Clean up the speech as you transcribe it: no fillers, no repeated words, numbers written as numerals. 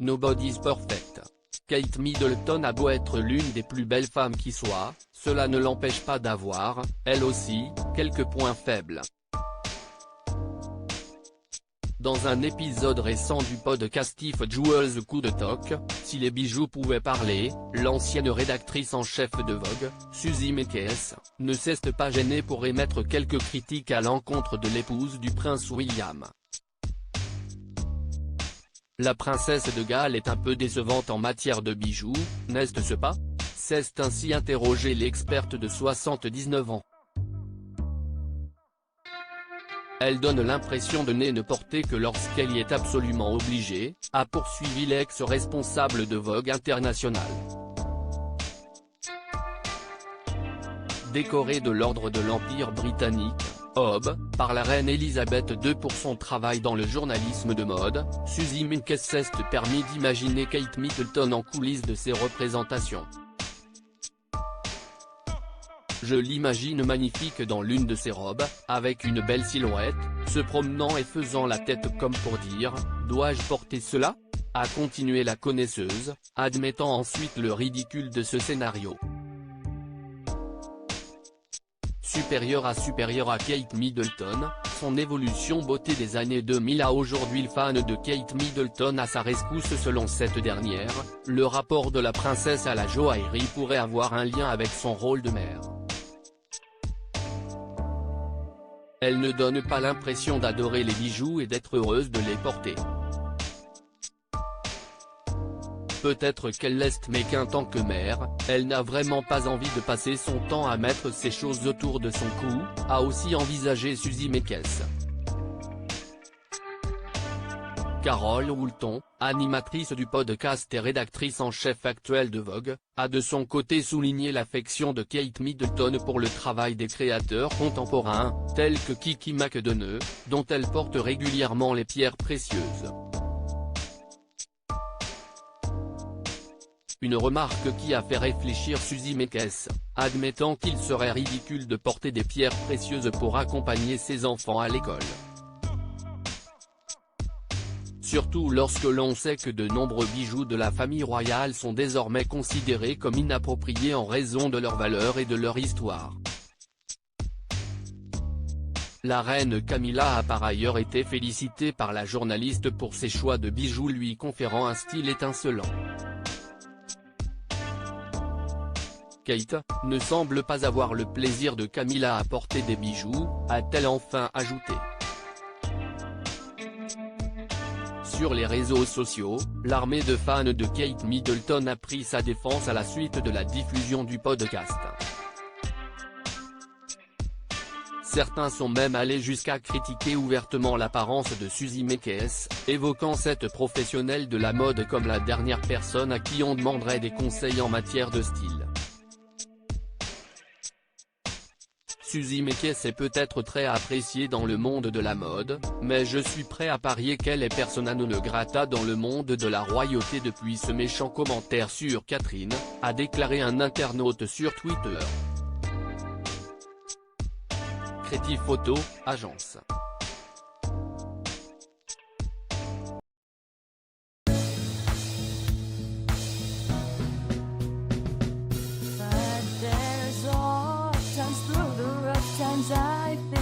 Nobody's perfect. Kate Middleton a beau être l'une des plus belles femmes qui soit, cela ne l'empêche pas d'avoir, elle aussi, quelques points faibles. Dans un épisode récent du podcast If Jewels Could Talk, si les bijoux pouvaient parler, l'ancienne rédactrice en chef de Vogue, Suzy Menkes, ne s'est pas gênée pour émettre quelques critiques à l'encontre de l'épouse du prince William. La princesse de Galles est un peu décevante en matière de bijoux, n'est-ce pas? S'est ainsi interrogée l'experte de 79 ans. Elle donne l'impression de ne porter que lorsqu'elle y est absolument obligée, a poursuivi l'ex-responsable de Vogue International. Décorée de l'ordre de l'Empire britannique, OB, par la reine Elisabeth II pour son travail dans le journalisme de mode, Suzy Menkes s'est permis d'imaginer Kate Middleton en coulisses de ses représentations. Je l'imagine magnifique dans l'une de ses robes, avec une belle silhouette, se promenant et faisant la tête comme pour dire « Dois-je porter cela ?» a continué la connaisseuse, admettant ensuite le ridicule de ce scénario. Supérieure à Kate Middleton, son évolution beauté des années 2000 a aujourd'hui le fan de Kate Middleton à sa rescousse selon cette dernière, le rapport de la princesse à la joaillerie pourrait avoir un lien avec son rôle de mère. Elle ne donne pas l'impression d'adorer les bijoux et d'être heureuse de les porter. Peut-être qu'elle l'est mais qu'en tant que mère, elle n'a vraiment pas envie de passer son temps à mettre ces choses autour de son cou, a aussi envisagé Suzy Menkes. Carole Woolton, animatrice du podcast et rédactrice en chef actuelle de Vogue, a de son côté souligné l'affection de Kate Middleton pour le travail des créateurs contemporains, tels que Kiki McDonough, dont elle porte régulièrement les pierres précieuses. Une remarque qui a fait réfléchir Suzy Menkes, admettant qu'il serait ridicule de porter des pierres précieuses pour accompagner ses enfants à l'école. Surtout lorsque l'on sait que de nombreux bijoux de la famille royale sont désormais considérés comme inappropriés en raison de leur valeur et de leur histoire. La reine Camilla a par ailleurs été félicitée par la journaliste pour ses choix de bijoux lui conférant un style étincelant. Kate ne semble pas avoir le plaisir de Camilla à porter des bijoux, a-t-elle enfin ajouté. Sur les réseaux sociaux, l'armée de fans de Kate Middleton a pris sa défense à la suite de la diffusion du podcast. Certains sont même allés jusqu'à critiquer ouvertement l'apparence de Suzy Menkes, évoquant cette professionnelle de la mode comme la dernière personne à qui on demanderait des conseils en matière de style. Suzy Menkes est peut-être très appréciée dans le monde de la mode, mais je suis prêt à parier qu'elle est persona non grata dans le monde de la royauté depuis ce méchant commentaire sur Catherine, a déclaré un internaute sur Twitter. Creative Photo, agence. Times I feel